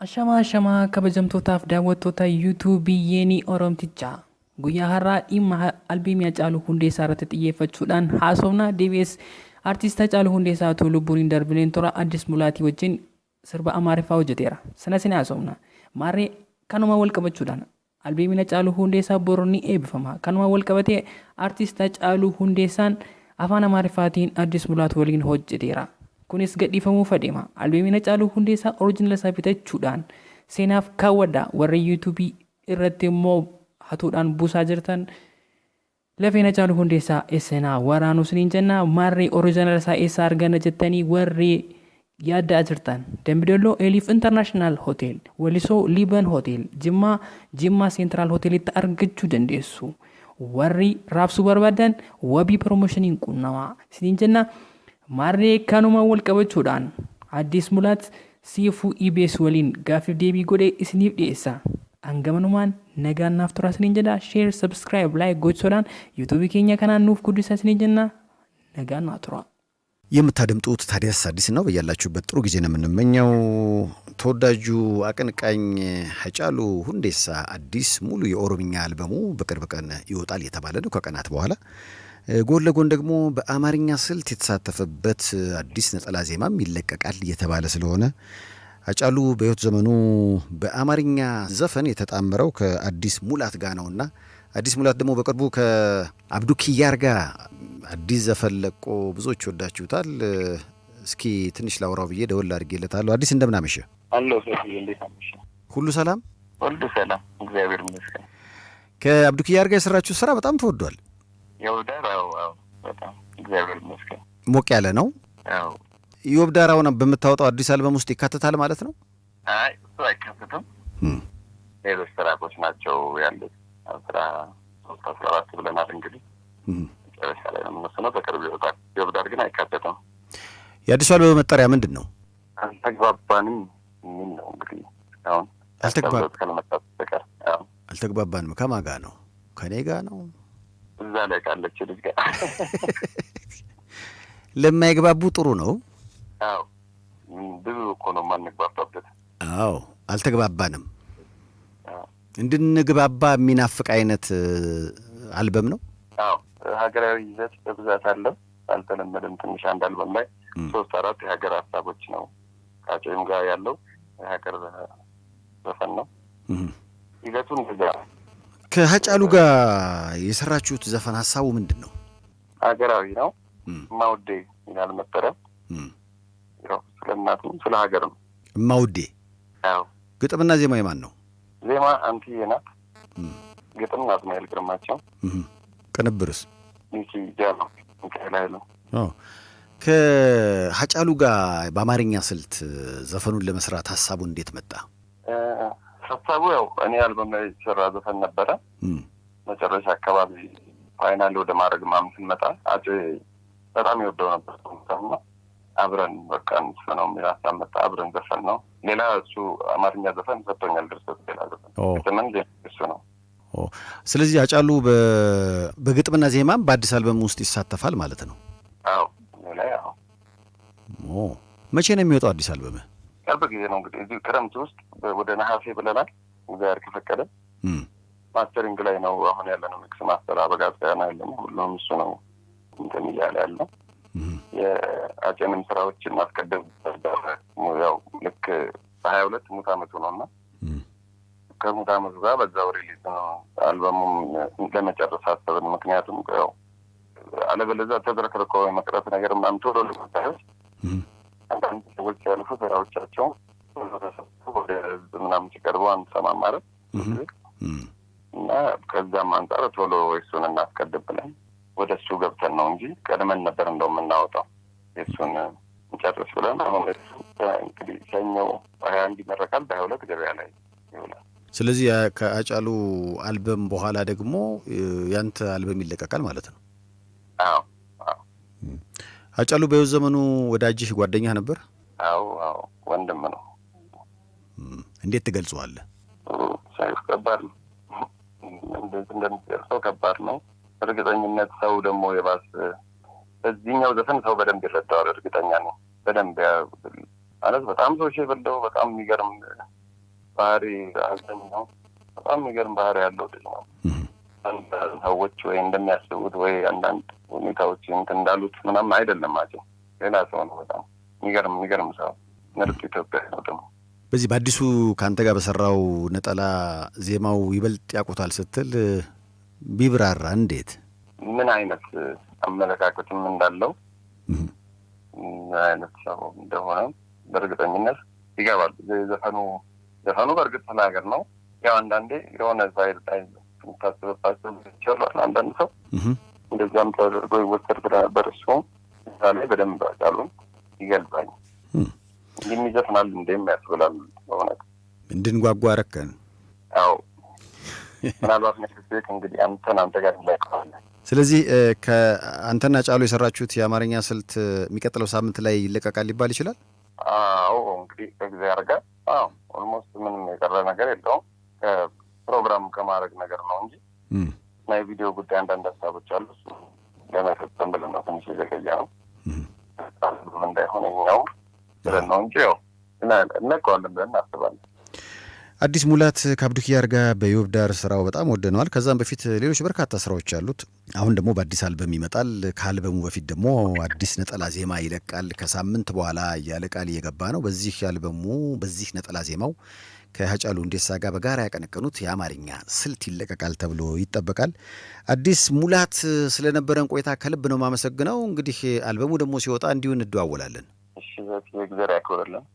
Ashama kabajamtootaaf daawwattoota yuutuubii yeenii Oromtichaa guyyaa har'aa dhimma albeemii Hacaaluu Hundeessaa irratti xiyyeeffachuudhaan haasofna DBS artiist Hacaaluu Hundeessaa utuu lubbuun hin darbiin tura Addis Mulaatii wajjin sirba Amaariffaa hojjeteera. Sanas ni haasofna. Maarree kanuma wal qabachuudhaan albeemiin Hacaaluu Hundeessaa boru ni eebbifama. Kanuma wal qabatee artiist Hacaaluu Hundeessaan afaan Amaariffaatiin Addis Mulaatii waliin hojjeteera. Kunis gadhiifamuu fedheema. Albeemiin Hacaaluu Hundeessaa oriijinal isaa bitachuudhaan seenaaf kaawwadha. Warri yuutuubii irratti immoo hatuudhaan buusaa jirtan lafeen Hacaaluu Hundeessaa eessanaa waraanuu siniin jenna. Maarree oriijinal isaa eessaa arganna jettanii warri yaaddaa jirtan Dambidolloo Eliif International Hotel, Walisoo Liban Hotel, Jimmaa Central Hotelitti argachuu dandeessu. Warri raabsuu barbaadan wabii promoshiniin qunnamaa siniin jenna. Maarree kanuma wal qabachuudhaan Addis Mulaat siifuu EBS waliin gaaffiif deebii godhee isiniif dhiyeessa. Hangamanumaan nagaan naaf turaa isiniin jedha. Share, subscribe, like gochuudhaan yuutuubii keenya kanaan nuuf guddisaa isiniin jenna. Nagaan naaf turaa. የምታደምጡት ታዲያስ አዲስ ነው። በያላችሁበት ጥሩ ጊዜ ነው የምንመኘው። ተወዳጁ አቀንቃኝ ሀጫሉ ሁንዴሳ አዲስ ሙሉ የኦሮምኛ አልበሙ በቅርብ ቀን ይወጣል የተባለ ነው ከቀናት በኋላ። ጎን ለጎን ደግሞ በአማርኛ ስልት የተሳተፈበት አዲስ ነጠላ ዜማም ይለቀቃል የተባለ ስለሆነ ሀጫሉ በህይወት ዘመኑ በአማርኛ ዘፈን የተጣመረው ከአዲስ ሙላት ጋር ነውና አዲስ ሙላት ደግሞ በቅርቡ ከአብዱ ኪያር ጋር አዲስ ዘፈን ለቆ ብዙዎች ወዳችሁታል። እስኪ ትንሽ ላውራው ብዬ ደወል አድርጌለታለሁ። አዲስ እንደምን አመሸ? አለሁ ሰፊ እንዴት አመሸ? ሁሉ ሰላም? ሁሉ ሰላም እግዚአብሔር ይመስገን። ከአብዱ ኪያር ጋር የሰራችሁ ስራ በጣም ተወዷል። የወዳራው በጣም እግዚአብሔር ይመስገን ሞቅ ያለ ነው። አዎ የወዳራውን በመታወጣው አዲስ አልበም ውስጥ ይካተታል ማለት ነው? አይ እሱ አይካተትም። ሌሎች ስራዎች ናቸው ያሉት። 14 ብለናል እንግዲህ መጨረሻ ላይ ነው የምንወስነው። በቅርብ ይወጣል። የወዳር ግን አይካተትም። የአዲሱ አልበም መጠሪያ ምንድን ነው? አልተግባባንም ምን ነው እንግዲህ አሁን አልተግባባንም ከማን ጋር ነው? ከኔ ጋር ነው? እዛ ላይ ካለች ልጅ ጋር ለማይግባቡ ጥሩ ነው። አዎ ብዙ እኮ ነው የማንግባባበት። አዎ አልተግባባንም። እንድንግባባ የሚናፍቅ አይነት አልበም ነው። አዎ ሀገራዊ ይዘት በብዛት አለው። አልተለመደም። ትንሽ አንድ አልበም ላይ 3-4 የሀገር ሀሳቦች ነው ካጨም ጋር ያለው የሀገር ዘፈን ነው። ይዘቱን እንደዛ ከሀጫሉ ጋር የሰራችሁት ዘፈን ሀሳቡ ምንድን ነው? ሀገራዊ ነው። ማውዴ ይላል መጠሪያው። ያው ስለናቱ ስለ ሀገር ነው ማውዴ። አዎ ግጥምና ዜማ የማን ነው? ዜማ አንቲዬ ናት። ግጥም ናትናኤል ግርማቸው። ቅንብርስ? ሚኪ ጃሎ ሚካኤል ኃይሉ። ከሀጫሉ ጋር በአማርኛ ስልት ዘፈኑን ለመስራት ሀሳቡ እንዴት መጣ? ሀሳቡ ያው እኔ አልበም ላይ የተሰራ ዘፈን ነበረ። መጨረሻ አካባቢ ፋይናል ወደ ማድረግ ስንመጣ አፄ በጣም ይወደው ነበር እና አብረን በቃ እንስፈነው የሚል ሀሳብ መጣ። አብረን ዘፈን ነው። ሌላ እሱ አማርኛ ዘፈን ሰጥቶኛል። ድርሰት ሌላ ዘፈን ግጥምን እሱ ነው። ስለዚህ ሀጫሉ በግጥምና ዜማም በአዲስ አልበም ውስጥ ይሳተፋል ማለት ነው? አዎ ሌላ ያው መቼ ነው የሚወጣው አዲስ አልበም? ቅርብ ጊዜ ነው እንግዲህ እዚህ ክረምት ውስጥ ወደ ነሐሴ ብለናል። እግዚአብሔር ከፈቀደ ማስተሪንግ ላይ ነው አሁን ያለነው። ሚክስ ማስተር አበጋዝ ጋር ነው ያለነው። ሁሉም እሱ ነው እንትን እያለ ያለው። የአጨንም ስራዎችን ማስቀደም ያው ልክ 22 ሙት ዓመቱ ነውና ከሙት ዓመቱ ጋር በዛው ሪሊዝ ነው አልበሙም ለመጨረስ አሰብን። ምክንያቱም ያው አለበለዚያ ተዝረክርኮ የመቅረት ነገር ምናምን ቶሎ ልቆጣዮች አንዳንድ ሰዎች ያልፉ ስራዎቻቸው ወደ ምናምን ሲቀርቡ አንሰማም ማለት እና ከዛም አንጻር ቶሎ እሱን እናስቀድም ብለን ወደ እሱ ገብተን ነው እንጂ ቀድመን ነበር እንደው የምናወጣው እሱን እንጨርስ ብለን። አሁን እንግዲህ ሰኞ 21 ይመረቃል፣ በ22 ገበያ ላይ ይውላል። ስለዚህ ከሀጫሉ አልበም በኋላ ደግሞ ያንተ አልበም ይለቀቃል ማለት ነው? አዎ አዎ። ሀጫሉ በህይወት ዘመኑ ወዳጅህ ጓደኛህ ነበር? አዎ አዎ ወንድም ነው። እንዴት ትገልጸዋለህ? ሳይፍ ከባድ ነው። እንደምትገልጸው ከባድ ነው። እርግጠኝነት ሰው ደግሞ የባስ በዚህኛው ዘፈን ሰው በደንብ ይረዳዋል። እርግጠኛ ነኝ በደንብ ማለት በጣም ሰዎች የበለው በጣም የሚገርም ባህሪ አዘኝ ነው። በጣም የሚገርም ባህሪ ያለው ልጅ ነው። ሰዎች ወይ እንደሚያስቡት ወይ አንዳንድ ሁኔታዎች እንትን እንዳሉት ምናምን አይደለም። ሌላ ሰው ነው። በጣም የሚገርም ሰው፣ ምርጥ ኢትዮጵያ ነው። ደግሞ በዚህ በአዲሱ ከአንተ ጋር በሰራው ነጠላ ዜማው ይበልጥ ያውቁታል ስትል ቢብራራ እንዴት ምን አይነት አመለካከትም እንዳለው ምን አይነት ሰው እንደሆነ በእርግጠኝነት ይገባል። ዘፈኑ በእርግጥ ስለ ሀገር ነው። ያው አንዳንዴ የሆነ ዛይር ላይ የምታስበባቸው ይችላል። አንዳንድ ሰው እንደዚያም ተደርጎ ይወሰድ ነበር። እሱ እዛ ላይ በደንብ አጫሉን ይገልጻል። የሚዘፍናል እንደም ያስብላል። በእውነት እንድንጓጓ አረከን። ያው ምናልባት ነክስቤክ እንግዲህ አንተ ጋር ይላቀዋል። ስለዚህ ከአንተና ጫሉ የሰራችሁት የአማርኛ ስልት የሚቀጥለው ሳምንት ላይ ይለቀቃል ሊባል ይችላል? አዎ እንግዲህ ከጊዜ ያርጋል። ኦልሞስት ምንም የቀረ ነገር የለውም። ከፕሮግራም ከማድረግ ነገር ነው እንጂ እና የቪዲዮ ጉዳይ አንዳንድ ሀሳቦች አሉ። እሱ ለመፈጸም ብለን ነው ትንሽ የዘገየ ነው እንዳይሆነ ኛው ብለን ነው እንጂ ያው እነቀዋለን ብለን እናስባለን። አዲስ ሙላት ከአብዱኪያር ጋር በዮብ ዳር ስራው በጣም ወደነዋል። ከዛም በፊት ሌሎች በርካታ ስራዎች አሉት። አሁን ደግሞ በአዲስ አልበም ይመጣል። ከአልበሙ በፊት ደግሞ አዲስ ነጠላ ዜማ ይለቃል። ከሳምንት በኋላ እያለ ቃል እየገባ ነው። በዚህ አልበሙ በዚህ ነጠላ ዜማው ከሀጫሉ ሁንዴሳ ጋር በጋራ ያቀነቀኑት የአማርኛ ስልት ይለቀቃል ተብሎ ይጠበቃል። አዲስ ሙላት ስለነበረን ቆይታ ከልብ ነው የማመሰግነው። እንግዲህ አልበሙ ደግሞ ሲወጣ እንዲሁ እንደዋወላለን። እሺ፣ በእግዚአብሔር ያክብርልን።